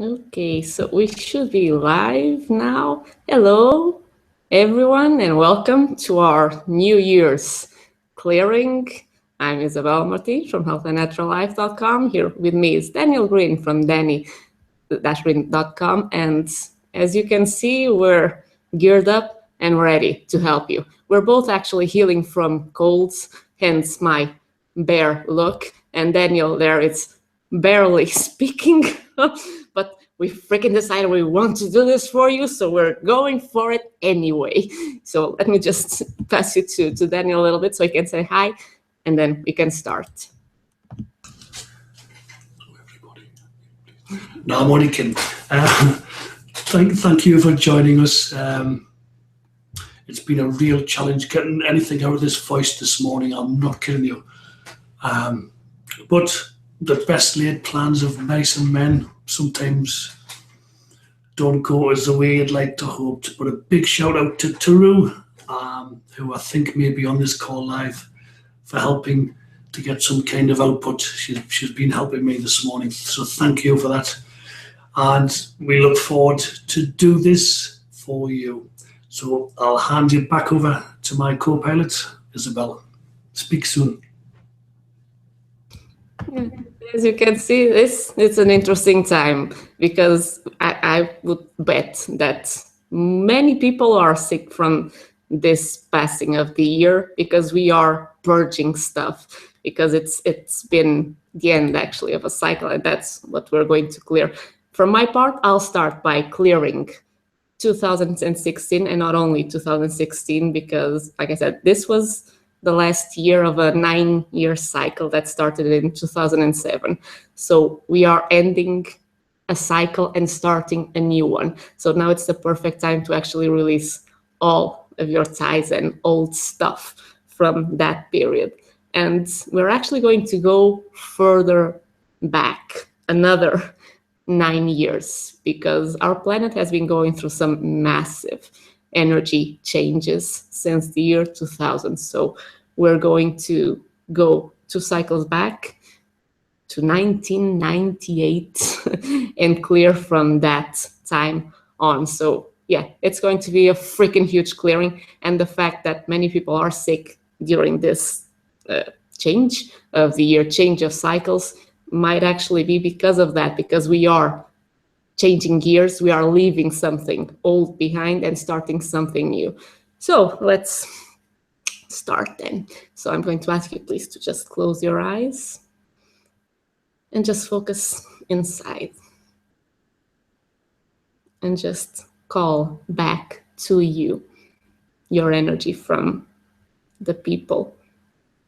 Okay, so we should be live now. Hello, everyone, and welcome to our New Year's clearing. I'm Isabel Marti from healthandnaturallife.com. Here with me is Daniel Greene from Danny-Greene.com. And as you can see, we're geared up and ready to help you. We're both actually healing from colds, hence my bare look. And Daniel there, it's barely speaking, but we freaking decided we want to do this for you, so we're going for it anyway. So let me just pass you to Daniel a little bit so he can say hi, and then we can start. No, I'm only kidding. Thank you for joining us. It's been a real challenge getting anything out of this voice this morning. I'm not kidding you. But the best laid plans of mice and men sometimes don't go as the way you'd like to hope. But a big shout out to Turu, who I think may be on this call live, for helping to get some kind of output. She's been helping me this morning. So thank you for that. And we look forward to do this for you. So I'll hand you back over to my co-pilot, Isabel. Speak soon. As you can see, it's an interesting time because I would bet that many people are sick from this passing of the year because we are purging stuff, because it's been the end actually of a cycle, and that's what we're going to clear. For my part, I'll start by clearing 2016, and not only 2016, because like I said, this was the last year of a 9-year cycle that started in 2007. So we are ending a cycle and starting a new one. So now it's the perfect time to actually release all of your ties and old stuff from that period. And we're actually going to go further back, another 9 years, because our planet has been going through some massive energy changes since the year 2000. So we're going to go 2 cycles back to 1998 and clear from that time on. So yeah, it's going to be a freaking huge clearing. And the fact that many people are sick during this change of the year, change of cycles, might actually be because of that, because we are changing gears, we are leaving something old behind and starting something new. So let's start then. So I'm going to ask you please to just close your eyes and just focus inside and just call back to you your energy from the people,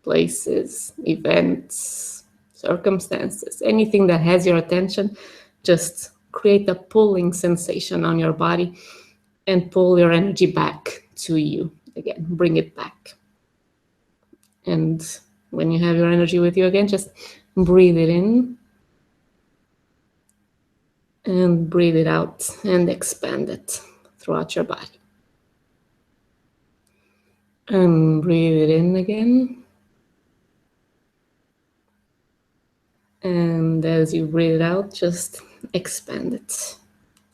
places, events, circumstances, anything that has your attention. Just create a pulling sensation on your body and pull your energy back to you again. Bring it back. And when you have your energy with you again, just breathe it in and breathe it out and expand it throughout your body. And breathe it in again. And as you breathe it out, just expand it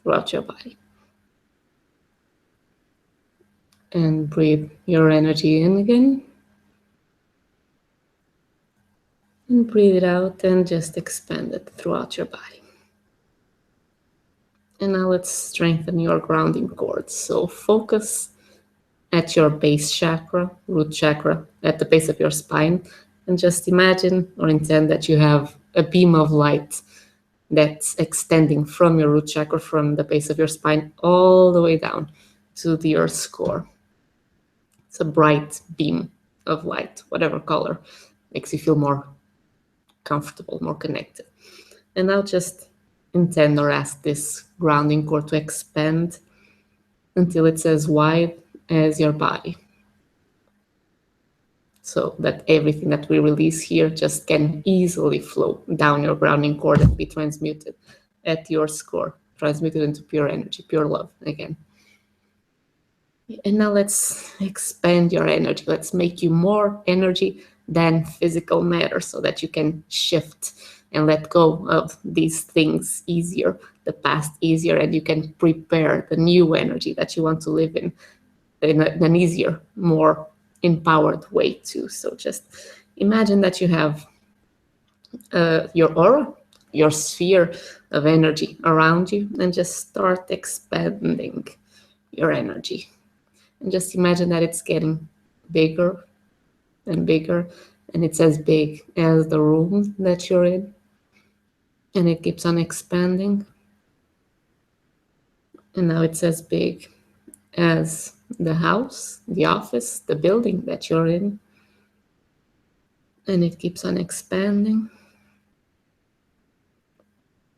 throughout your body. And breathe your energy in again. And breathe it out and just expand it throughout your body. And now let's strengthen your grounding cords. So focus at your base chakra, root chakra, at the base of your spine, and just imagine or intend that you have a beam of light that's extending from your root chakra, from the base of your spine, all the way down to the Earth's core. It's a bright beam of light, whatever color makes you feel more comfortable, more connected. And now just intend or ask this grounding cord to expand until it's as wide as your body, so that everything that we release here just can easily flow down your grounding cord and be transmuted at your core, transmuted into pure energy, pure love again. And now let's expand your energy. Let's make you more energy than physical matter, so that you can shift and let go of these things easier, the past easier, and you can prepare the new energy that you want to live in an easier, more empowered way too. So just imagine that you have your aura, your sphere of energy around you, and just start expanding your energy. And just imagine that it's getting bigger and bigger, and it's as big as the room that you're in, and it keeps on expanding. And now it's as big as the house, the office, the building that you're in, and it keeps on expanding.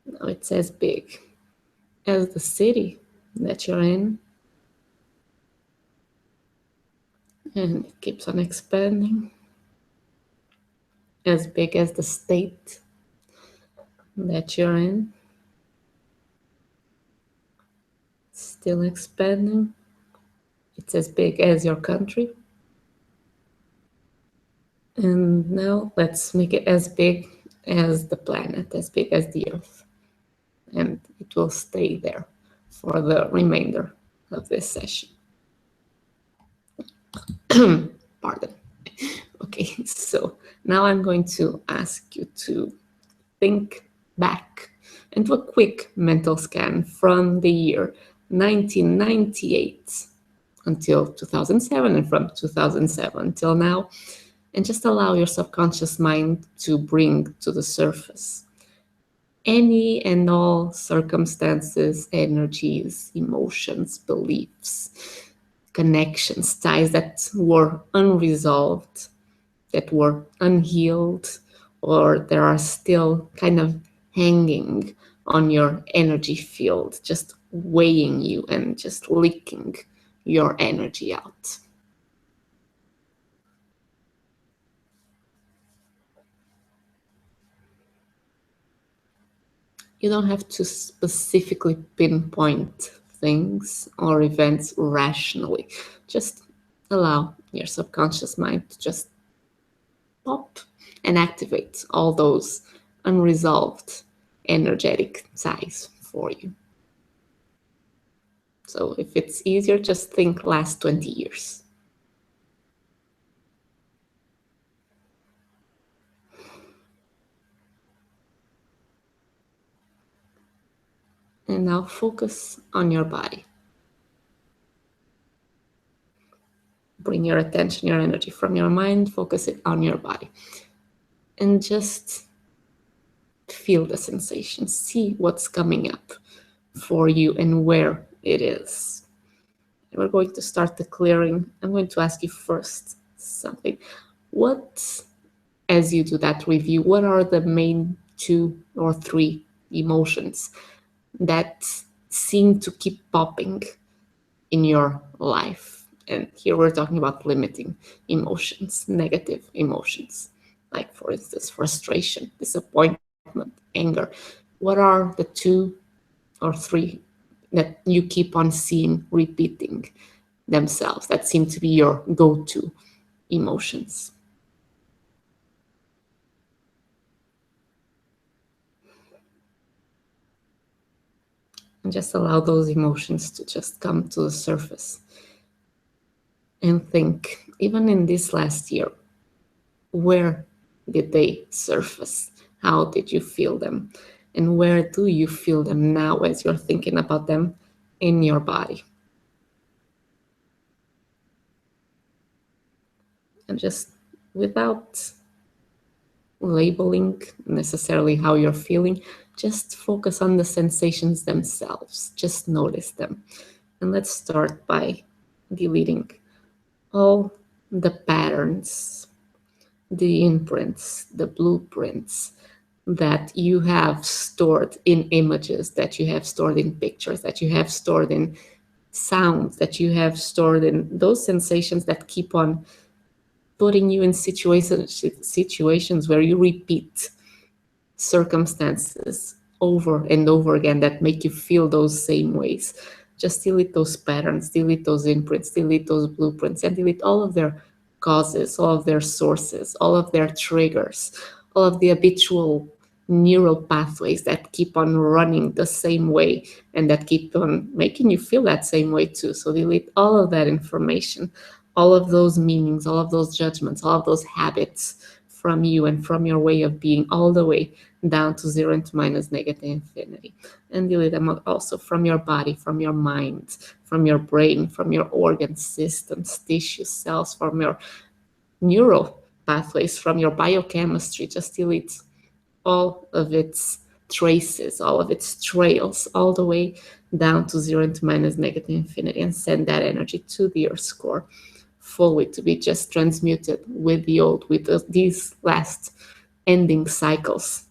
Now it's as big as the city that you're in, and it keeps on expanding. As big as the state that you're in, still expanding. It's as big as your country. And now let's make it as big as the planet, as big as the Earth. And it will stay there for the remainder of this session. Pardon. Okay, so now I'm going to ask you to think back and do a quick mental scan from the year 1998 until 2007, and from 2007 until now, and just allow your subconscious mind to bring to the surface any and all circumstances, energies, emotions, beliefs, connections, ties that were unresolved, that were unhealed, or that are still kind of hanging on your energy field, just weighing you and just leaking your energy out. You don't have to specifically pinpoint things or events rationally. Just allow your subconscious mind to just pop and activate all those unresolved energetic ties for you. So if it's easier, just think last 20 years. And now focus on your body. Bring your attention, your energy from your mind, focus it on your body. And just feel the sensation. See what's coming up for you and where it is. And we're going to start the clearing. I'm going to ask you first something. What, as you do that review, what are the main 2 or 3 emotions that seem to keep popping in your life? And here we're talking about limiting emotions, negative emotions, like, for instance, frustration, disappointment, anger. What are the 2 or 3 that you keep on seeing repeating themselves, that seem to be your go-to emotions? And just allow those emotions to just come to the surface. And think, even in this last year, where did they surface? How did you feel them? And where do you feel them now as you're thinking about them in your body? And just without labeling necessarily how you're feeling, just focus on the sensations themselves. Just notice them. And let's start by deleting all the patterns, the imprints, the blueprints that you have stored in images, that you have stored in pictures, that you have stored in sounds, that you have stored in those sensations that keep on putting you in situations where you repeat circumstances over and over again that make you feel those same ways. Just delete those patterns, delete those imprints, delete those blueprints, and delete all of their causes, all of their sources, all of their triggers, all of the habitual neural pathways that keep on running the same way and that keep on making you feel that same way too. So delete all of that information, all of those meanings, all of those judgments, all of those habits from you and from your way of being, all the way down to zero and to minus negative infinity. And delete them also from your body, from your mind, from your brain, from your organ systems, tissues, cells, from your neural pathways, from your biochemistry. Just delete all of its traces, all of its trails, all the way down to zero and to minus negative infinity, and send that energy to the Earth's core fully to be just transmuted with the old, with these last ending cycles,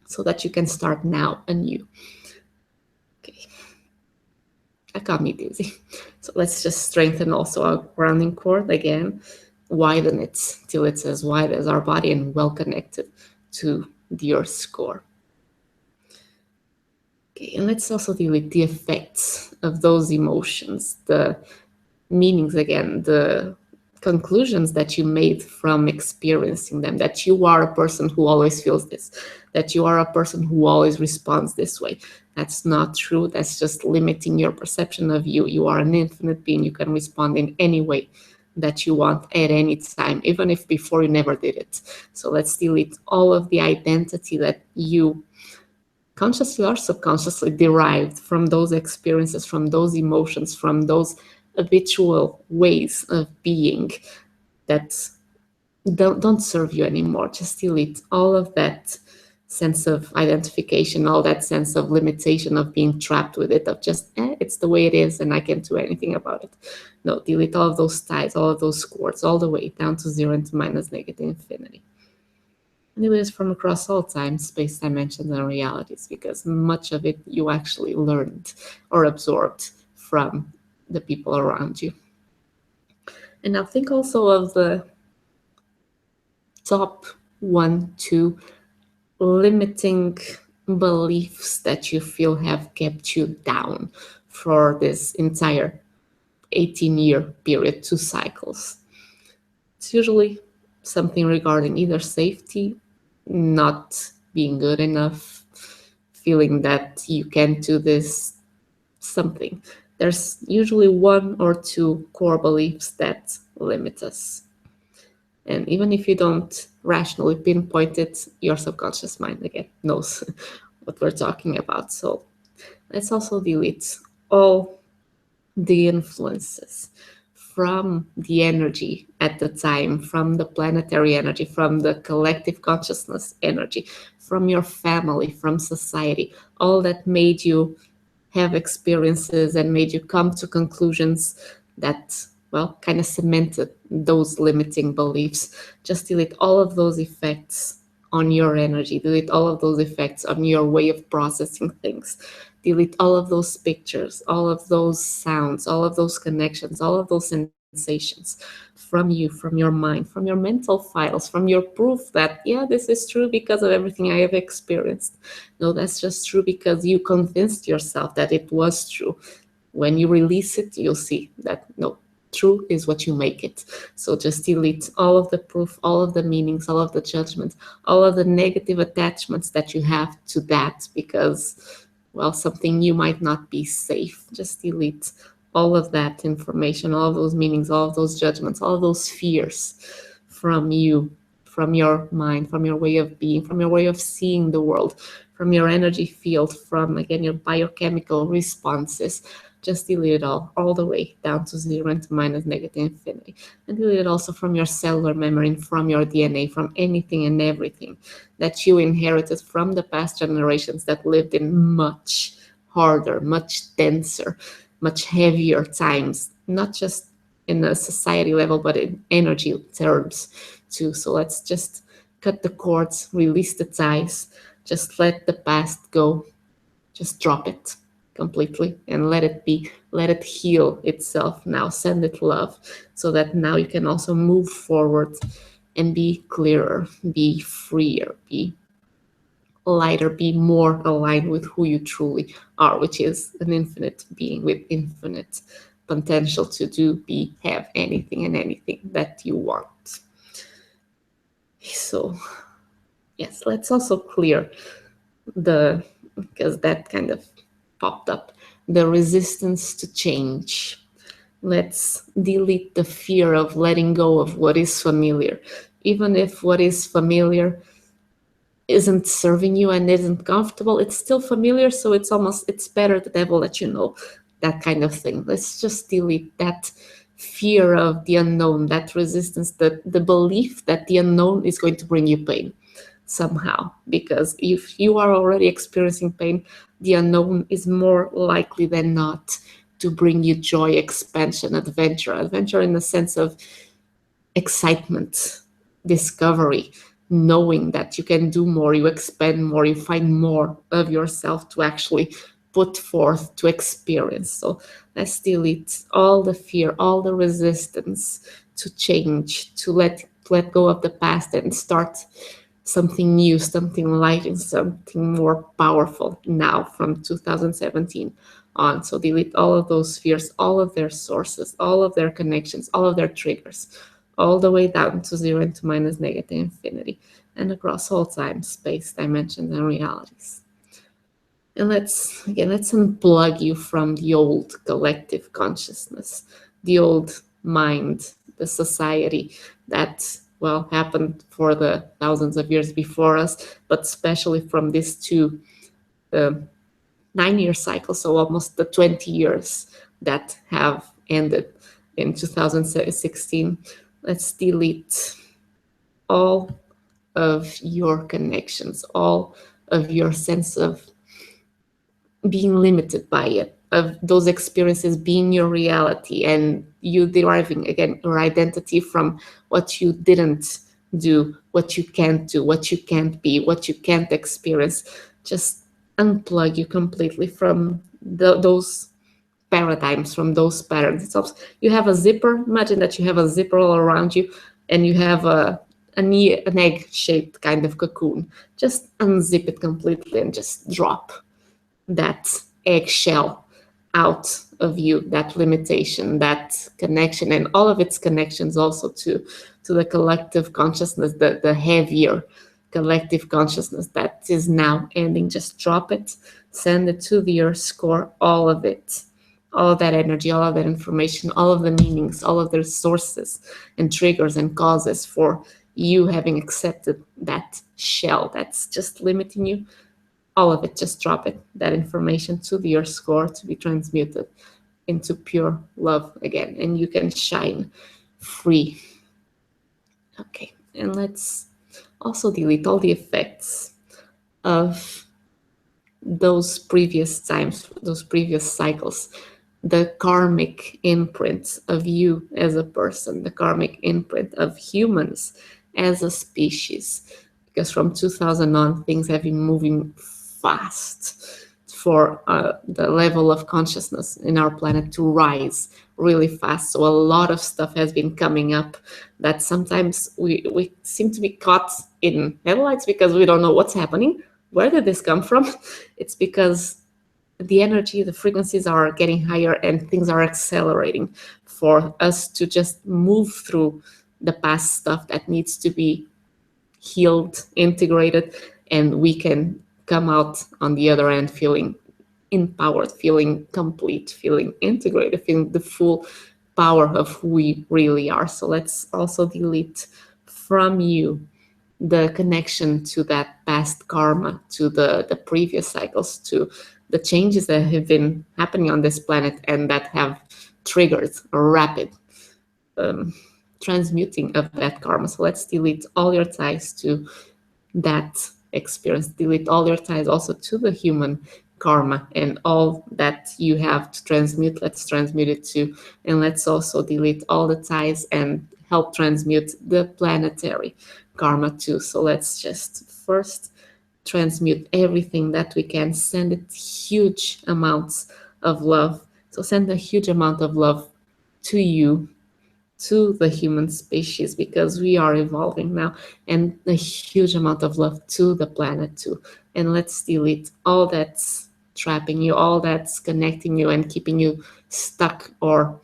so that you can start now anew. Okay, that got me dizzy. So let's just strengthen also our grounding cord again, widen it till it's as wide as our body and well connected to the Earth's core. Okay, and let's also deal with the effects of those emotions, the meanings again, the conclusions that you made from experiencing them, that you are a person who always feels this, that you are a person who always responds this way. That's not true. That's just limiting your perception of you. You are an infinite being. You can respond in any way that you want at any time, even if before you never did it. So let's delete all of the identity that you consciously or subconsciously derived from those experiences, from those emotions, from those habitual ways of being that don't serve you anymore. Just delete all of that sense of identification, all that sense of limitation, of being trapped with it, of just, it's the way it is and I can't do anything about it. No, delete all of those ties, all of those cords, all the way down to zero and to minus negative infinity. And it is from across all time, space, dimensions, and realities, because much of it you actually learned or absorbed from the people around you. And now think also of the top 1, 2 limiting beliefs that you feel have kept you down for this entire 18-year period, 2 cycles. It's usually something regarding either safety, not being good enough, feeling that you can't do this, something. There's usually 1 or 2 core beliefs that limit us. And even if you don't rationally pinpoint it, your subconscious mind again knows what we're talking about. So let's also delete all the influences from the energy at the time, from the planetary energy, from the collective consciousness energy, from your family, from society, all that made you have experiences and made you come to conclusions that, well, kind of cemented those limiting beliefs. Just delete all of those effects on your energy, delete all of those effects on your way of processing things, delete all of those pictures, all of those sounds, all of those connections, all of those sensations from you, from your mind, from your mental files, from your proof that, yeah, this is true because of everything I have experienced. No, that's just true because you convinced yourself that it was true. When you release it, you'll see that, no, true is what you make it. So just delete all of the proof, all of the meanings, all of the judgments, all of the negative attachments that you have to that because, well, something new might not be safe. Just delete all of that information, all of those meanings, all of those judgments, all of those fears from you, from your mind, from your way of being, from your way of seeing the world, from your energy field, from, again, your biochemical responses. Just delete it all the way down to zero and to minus negative infinity. And delete it also from your cellular memory and from your DNA, from anything and everything that you inherited from the past generations that lived in much harder, much denser, much heavier times, not just in a society level, but in energy terms too. So let's just cut the cords, release the ties, just let the past go, just drop it completely and let it be, let it heal itself now, send it love, so that now you can also move forward and be clearer, be freer, be lighter, be more aligned with who you truly are, which is an infinite being with infinite potential to do, be, have anything and anything that you want. So Yes, let's also clear the, because that kind of popped up, the resistance to change. Let's delete the fear of letting go of what is familiar. Even if what is familiar isn't serving you and isn't comfortable, it's still familiar, so it's better the devil that you know, that kind of thing. Let's just delete that fear of the unknown, that resistance, the belief that the unknown is going to bring you pain somehow. Because if you are already experiencing pain, the unknown is more likely than not to bring you joy, expansion, adventure in the sense of excitement, discovery, knowing that you can do more, you expand more, you find more of yourself to actually put forth to experience. So let's delete all the fear, all the resistance to change, to let go of the past and start something new, something light, and something more powerful now from 2017 on. So delete all of those fears, all of their sources, all of their connections, all of their triggers, all the way down to zero and to minus negative infinity, and across all time, space, dimensions, and realities. And let's unplug you from the old collective consciousness, the old mind, the society that, well, happened for the thousands of years before us, but especially from these two uh, 9-year cycles, so almost the 20 years that have ended in 2016. Let's delete all of your connections, all of your sense of being limited by it, of those experiences being your reality, and you deriving again your identity from what you didn't do, what you can't do, what you can't be, what you can't experience. Just unplug you completely from those paradigms, from those patterns. You have a zipper. Imagine that you have a zipper all around you, and you have an egg-shaped kind of cocoon. Just unzip it completely and just drop that eggshell out of you, that limitation, that connection, and all of its connections also to the collective consciousness, the heavier collective consciousness that is now ending. Just drop it, send it to the earth, score all of it, all of that energy, all of that information, all of the meanings, all of the sources and triggers and causes for you having accepted that shell that's just limiting you. All of it, just drop it, that information to your score to be transmuted into pure love again, and you can shine free. Okay, and let's also delete all the effects of those previous times, those previous cycles, the karmic imprint of you as a person, the karmic imprint of humans as a species. Because from 2000 on, things have been moving fast for the level of consciousness in our planet to rise really fast. So a lot of stuff has been coming up that sometimes we seem to be caught in headlights because we don't know what's happening. Where did this come from? It's because the energy, the frequencies are getting higher and things are accelerating for us to just move through the past stuff that needs to be healed, integrated, and we can come out on the other end feeling empowered, feeling complete, feeling integrated, feeling the full power of who we really are. So let's also delete from you the connection to that past karma, to the previous cycles, to the changes that have been happening on this planet and that have triggered a rapid um, transmuting of that karma. So let's delete all your ties to that experience, delete all your ties also to the human karma, and all that you have to transmute, let's transmute it too. And let's also delete all the ties and help transmute the planetary karma too. So let's just first transmute everything that we can, send it huge amounts of love. So send a huge amount of love to you, to the human species, because we are evolving now, and a huge amount of love to the planet too. And let's delete all that's trapping you, all that's connecting you and keeping you stuck, or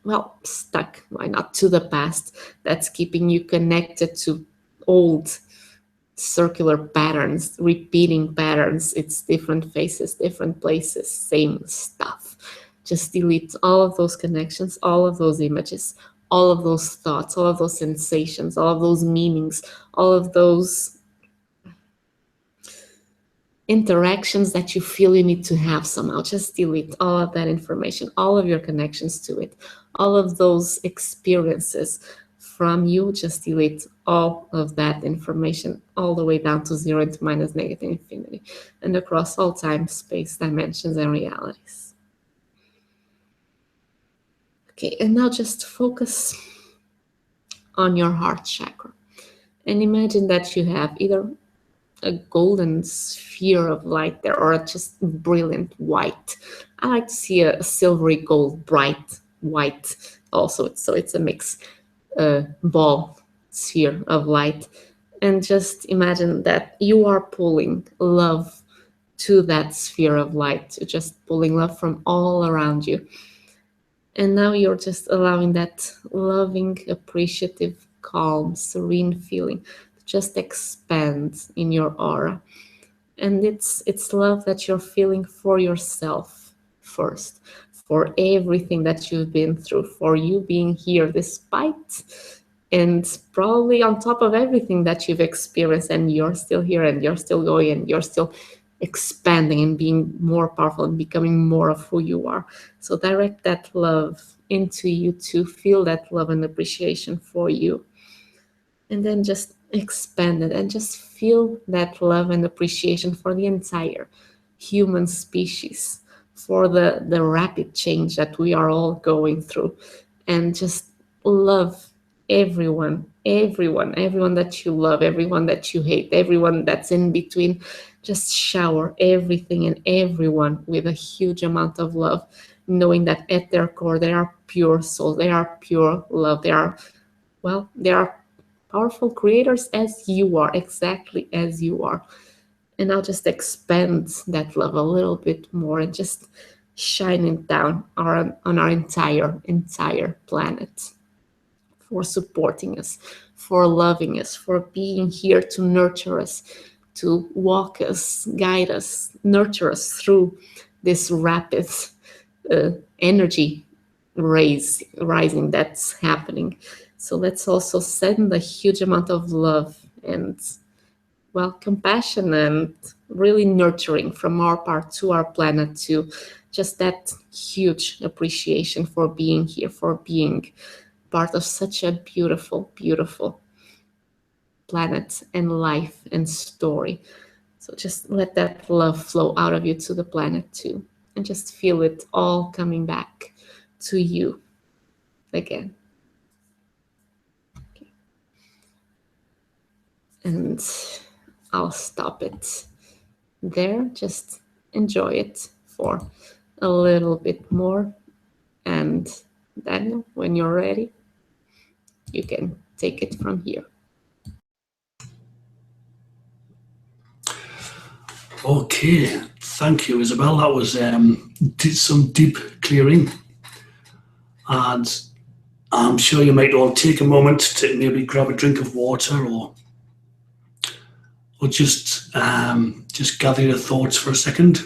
well, stuck, why not, to the past, that's keeping you connected to old circular patterns, repeating patterns. It's different faces, different places, same stuff. Just delete all of those connections, all of those images, all of those thoughts, all of those sensations, all of those meanings, all of those interactions that you feel you need to have somehow. Just delete all of that information, all of your connections to it, all of those experiences from you. Just delete all of that information all the way down to zero, into minus, negative, infinity, and across all time, space, dimensions, and realities. Okay, and now just focus on your heart chakra and imagine that you have either a golden sphere of light there or a just brilliant white. I like to see a silvery gold, bright white also. So it's a mix ball sphere of light. And just imagine that you are pulling love to that sphere of light, just pulling love from all around you. And now you're just allowing that loving, appreciative, calm, serene feeling to just expand in your aura. And it's love that you're feeling for yourself first, for everything that you've been through, for you being here despite and probably on top of everything that you've experienced, and you're still here and you're still going and you're still expanding and being more powerful and becoming more of who you are. So direct that love into you to feel that love and appreciation for you. And then just expand it and just feel that love and appreciation for the entire human species, for the rapid change that we are all going through. And just love everyone that you love, everyone that you hate, everyone that's in between. Just shower everything and everyone with a huge amount of love, knowing that at their core they are pure souls, they are pure love, they are, well, they are powerful creators as you are, exactly as you are. And I'll just expand that love a little bit more and just shine it down on our entire planet, for supporting us, for loving us, for being here to nurture us, to walk us, guide us, nurture us through this rapid energy rising that's happening. So let's also send a huge amount of love and, well, compassion and really nurturing from our part to our planet, to just that huge appreciation for being here, for being part of such a beautiful, beautiful planet and life and story. So just let that love flow out of you to the planet too, and just feel it all coming back to you again. Okay. And I'll stop it there. Just enjoy it for a little bit more. And Daniel, when you're ready, you can take it from here. Okay, thank you, Isabel. That was some deep clearing, and I'm sure you might all take a moment to maybe grab a drink of water, or just gather your thoughts for a second.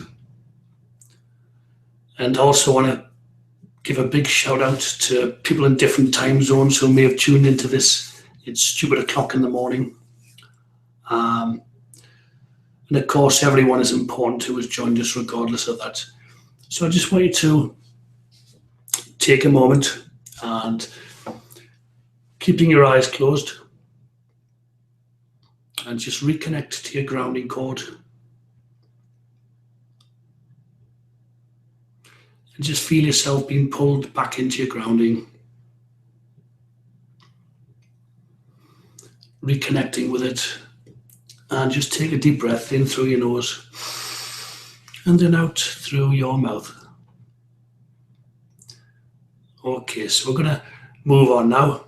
And also want to give a big shout out to people in different time zones who may have tuned into this. It's stupid o'clock in the morning. And of course, everyone is important who has joined us regardless of that. So I just want you to take a moment and, keeping your eyes closed, and just reconnect to your grounding cord. And just feel yourself being pulled back into your grounding. Reconnecting with it. And just take a deep breath in through your nose and then out through your mouth. Okay, so we're going to move on now,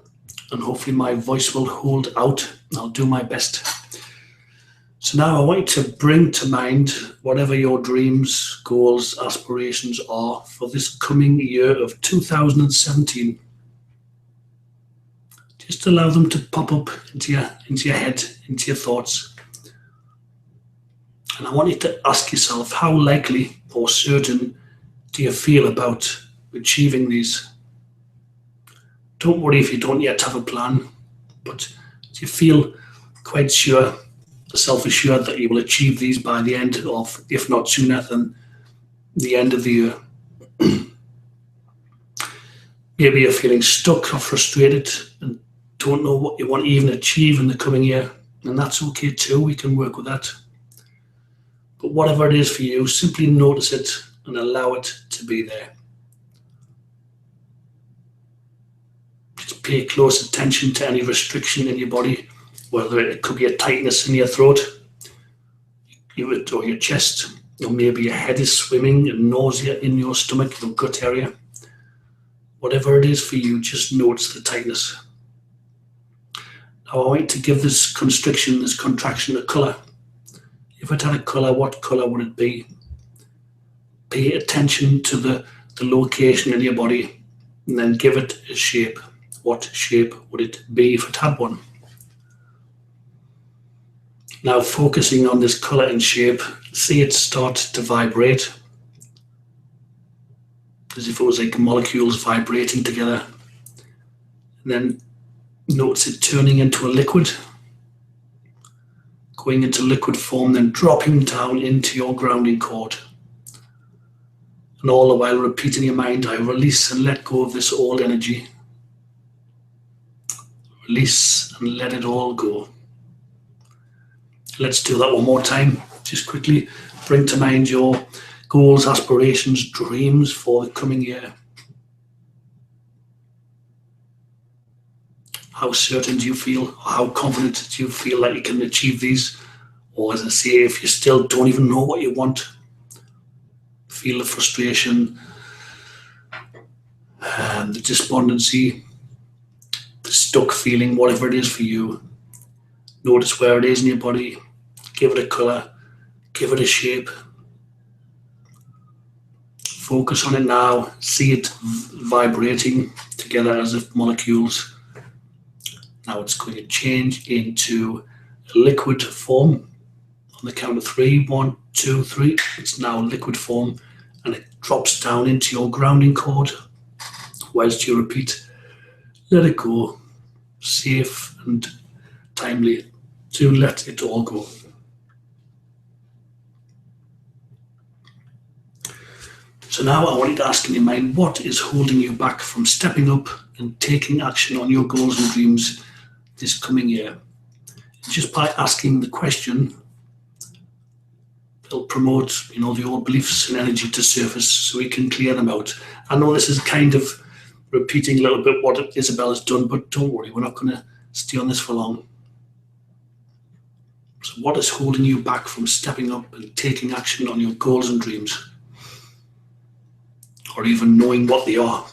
and hopefully my voice will hold out. I'll do my best. So now I want you to bring to mind whatever your dreams, goals, aspirations are for this coming year of 2017. Just allow them to pop up into your head, into your thoughts. And I want you to ask yourself, how likely or certain do you feel about achieving these? Don't worry if you don't yet have a plan, but do you feel quite sure, self assured that you will achieve these by the end of, if not sooner than the end of the year? Maybe you're feeling stuck or frustrated and don't know what you want to even achieve in the coming year. And that's okay too, we can work with that. But whatever it is for you, simply notice it and allow it to be there. Just pay close attention to any restriction in your body, whether it could be a tightness in your throat, or your chest, or maybe your head is swimming and nausea in your stomach, your gut area. Whatever it is for you, just notice the tightness. Now I want to give this constriction, this contraction, a colour. If it had a colour, what colour would it be? Pay attention to the location in your body and then give it a shape. What shape would it be if it had one? Now focusing on this colour and shape, see it start to vibrate as if it was like molecules vibrating together. And then notice it turning into a liquid, going into liquid form, then dropping down into your grounding cord. And all the while repeating in your mind, I release and let go of this old energy. Release and let it all go. Let's do that one more time. Just quickly bring to mind your goals, aspirations, dreams for the coming year. How certain do you feel? How confident do you feel that you can achieve these? Or as I say, if you still don't even know what you want, feel the frustration, the despondency, the stuck feeling, whatever it is for you, notice where it is in your body, give it a colour, give it a shape. Focus on it now, see it vibrating together as if molecules. Now it's going to change into a liquid form. On the count of 3, 1, 2, 3, it's now liquid form and it drops down into your grounding cord. Whilst you repeat, let it go, safe and timely to let it all go. So now I want you to ask in your mind, what is holding you back from stepping up and taking action on your goals and dreams this coming year? Just by asking the question, it'll promote, the old beliefs and energy to surface so we can clear them out. I know this is kind of repeating a little bit what Isabel has done, but don't worry, we're not going to stay on this for long. So what is holding you back from stepping up and taking action on your goals and dreams? Or even knowing what they are?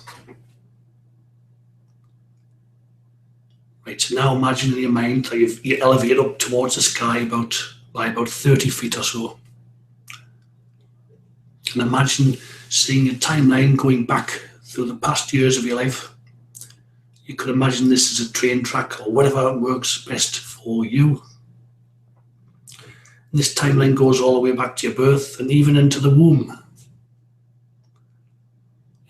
Right, so now imagine in your mind that you elevate up towards the sky by about 30 feet or so. And imagine seeing a timeline going back through the past years of your life. You could imagine this as a train track or whatever works best for you. And this timeline goes all the way back to your birth and even into the womb.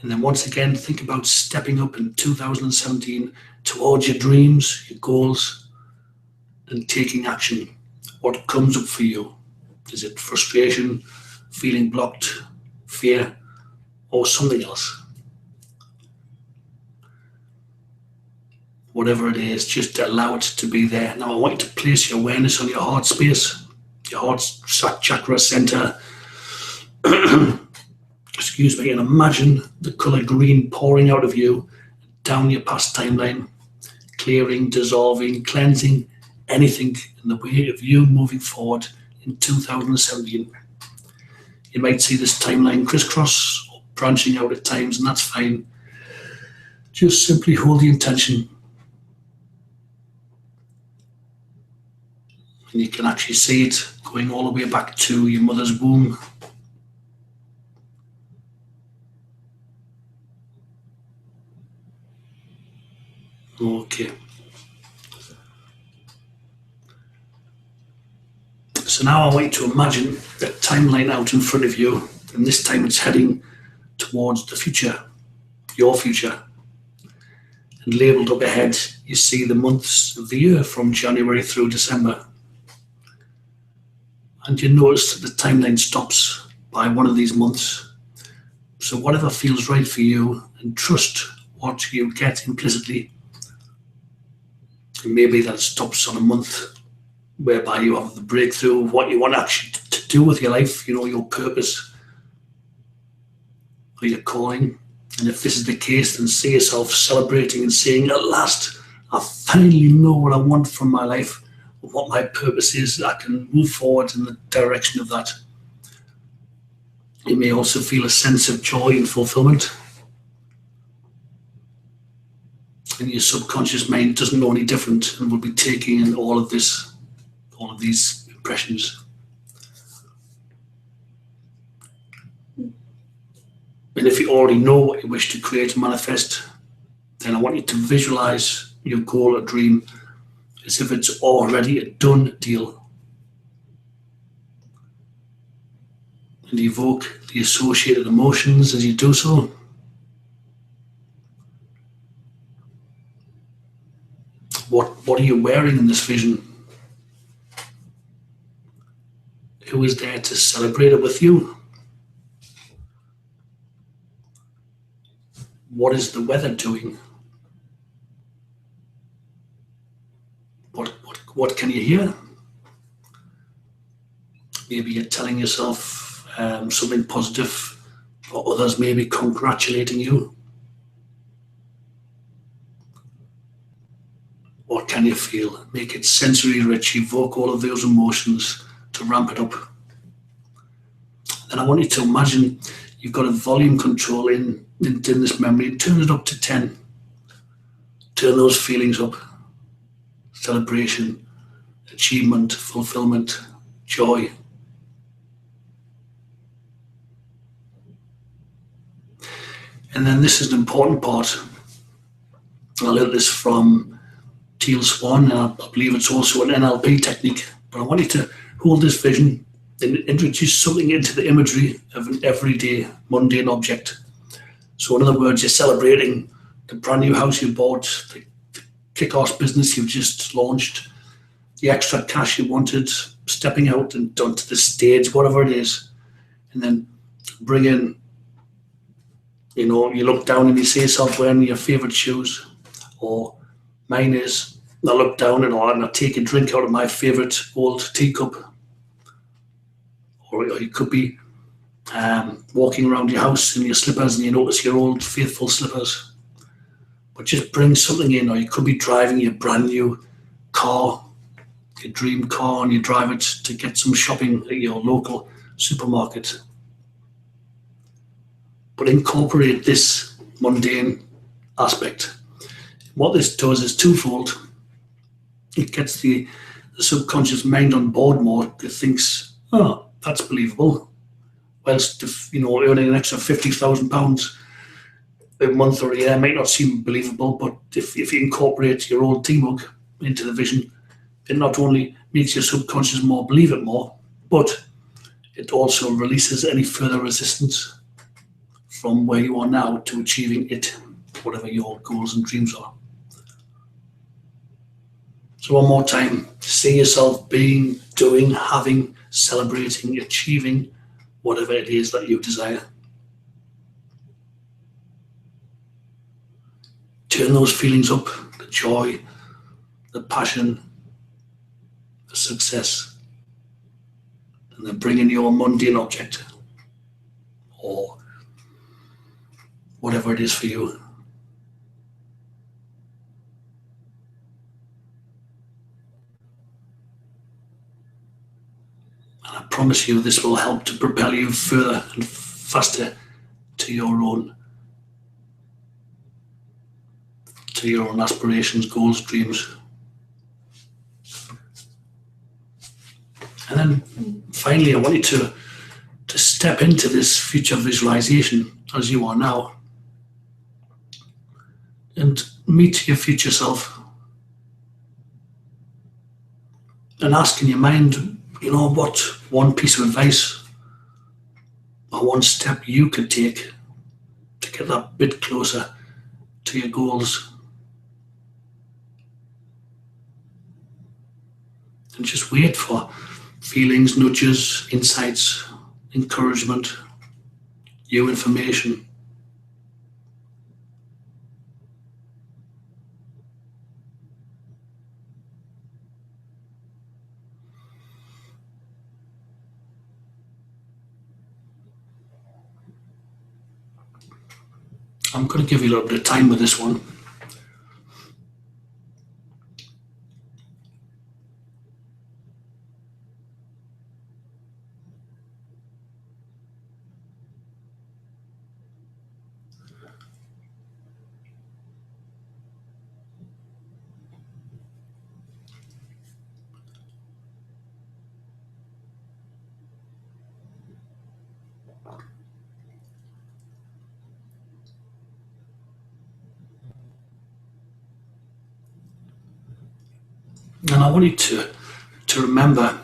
And then once again, think about stepping up in 2017 towards your dreams, your goals, and taking action. What comes up for you? Is it frustration, feeling blocked, fear, or something else? Whatever it is, just allow it to be there. Now I want you to place your awareness on your heart space, your heart chakra center. Excuse me, and imagine the colour green pouring out of you down your past timeline, clearing, dissolving, cleansing anything in the way of you moving forward in 2017. You might see this timeline crisscross or branching out at times, and that's fine. Just simply hold the intention. And you can actually see it going all the way back to your mother's womb. Okay. So now I want you to imagine the timeline out in front of you, and this time it's heading towards the future, your future. And labelled up ahead, you see the months of the year from January through December. And you notice that the timeline stops by one of these months. So whatever feels right for you, and trust what you get implicitly. And maybe that stops on a month whereby you have the breakthrough of what you want actually to do with your life, your purpose or your calling. And if this is the case, then see yourself celebrating and saying, at last, I finally know what I want from my life, what my purpose is. I can move forward in the direction of that. You may also feel a sense of joy and fulfillment. And your subconscious mind doesn't know any different and will be taking in all of these impressions. And if you already know what you wish to create and manifest, then I want you to visualize your goal or dream as if it's already a done deal. And evoke the associated emotions as you do so. What are you wearing in this vision? Who is there to celebrate it with you? What is the weather doing? What can you hear? Maybe you're telling yourself something positive, or others may be congratulating you. What can you feel? Make it sensory rich, evoke all of those emotions to ramp it up. Then I want you to imagine you've got a volume control in this memory. Turn it up to 10. Turn those feelings up. Celebration, achievement, fulfillment, joy. And then this is an important part. I learned this from Teal Swan, and I believe it's also an NLP technique. But I want you to hold this vision and introduce something into the imagery of an everyday, mundane object. So in other words, you're celebrating the brand new house you bought, the kick-ass business you've just launched, the extra cash you wanted, stepping out and onto the stage, whatever it is. And then bring in, you look down and you see yourself wearing your favorite shoes. Or mine is, I look down and I take a drink out of my favorite old teacup. Or it could be walking around your house in your slippers and you notice your old faithful slippers. But just bring something in. Or you could be driving your brand new car, your dream car, and you drive it to get some shopping at your local supermarket. But incorporate this mundane aspect. What this does is twofold. It gets the subconscious mind on board more. It thinks, oh, that's believable. Whilst earning an extra £50,000 a month or a year might not seem believable, but if you incorporate your old teamwork into the vision, it not only makes your subconscious more believe it more, but it also releases any further resistance from where you are now to achieving it, whatever your goals and dreams are. So one more time, see yourself being, doing, having, celebrating, achieving whatever it is that you desire. Turn those feelings up, the joy, the passion, the success, and then bring in your mundane object or whatever it is for you. And I promise you this will help to propel you further and faster to your own aspirations, goals, dreams. And then finally, I want you to step into this future visualization as you are now and meet your future self and ask in your mind, You know what? One piece of advice or one step you could take to get that bit closer to your goals. And just wait for feelings, nudges, insights, encouragement, new information. I'm going to give you a little bit of time with this one. And I want you to remember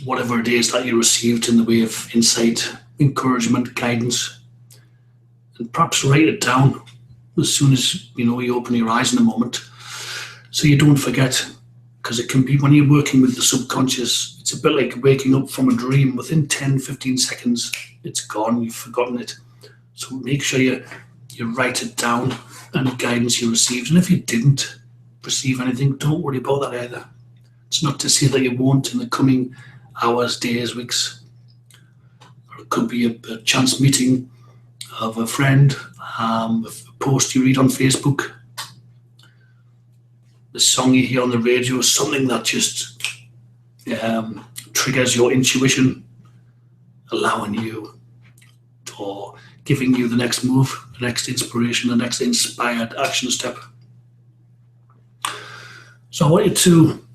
whatever it is that you received in the way of insight, encouragement, guidance, and perhaps write it down as soon as you open your eyes in a moment, so you don't forget. Because it can be, when you're working with the subconscious, it's a bit like waking up from a dream. Within 10, 15 seconds, it's gone, you've forgotten it. So make sure you write it down, any guidance you received. And if you didn't receive anything, don't worry about that either. It's not to say that you won't in the coming hours, days, weeks. Or it could be a chance meeting of a friend, a post you read on Facebook, the song you hear on the radio, something that just triggers your intuition, allowing you or giving you the next move, the next inspiration, the next inspired action step. So I want you to,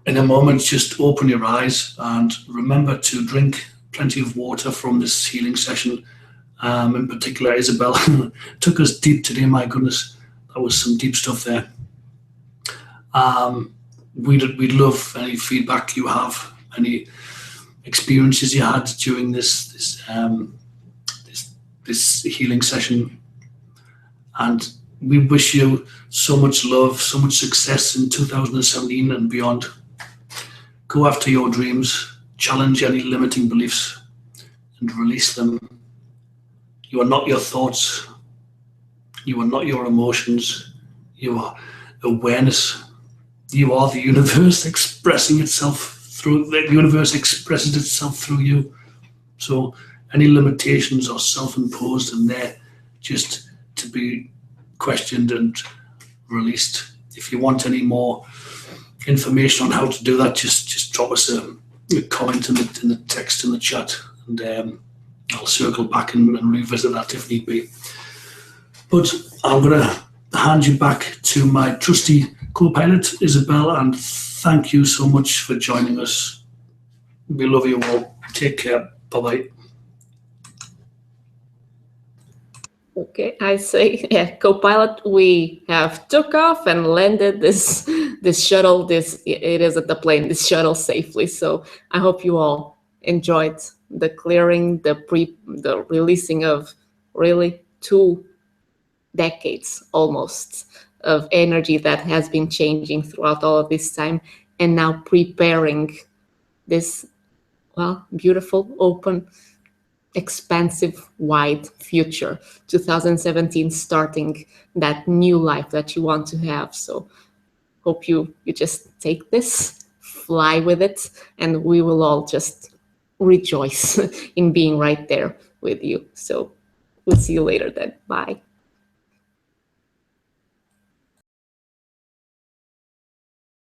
in a moment, just open your eyes and remember to drink plenty of water from this healing session. In particular, Isabel took us deep today. My goodness, that was some deep stuff there. We'd love any feedback you have, any experiences you had during this healing session, and we wish you so much love, so much success in 2017 and beyond. Go after your dreams, challenge any limiting beliefs, and release them. You are not your thoughts. You are not your emotions. You are awareness. You are the universe expressing itself through, the universe expresses itself through you. So any limitations are self-imposed, and they're just to be questioned and released. If you want any more information on how to do that, just drop us a comment in the text in the chat, and I'll circle back and revisit that if need be. But I'm going to hand you back to my trusty co-pilot, Isabel, and thank you so much for joining us. We love you all. Take care. Bye-bye. Okay, I say, yeah, co-pilot, we have took off and landed this shuttle. It is at the plane, this shuttle safely. So I hope you all enjoyed the clearing, the releasing of really 2 decades almost of energy that has been changing throughout all of this time, and now preparing this, well, beautiful, open, expansive, wide future. 2017 starting that new life that you want to have. So hope you just take this, fly with it, and we will all just rejoice in being right there with you. So we'll see you later then. Bye.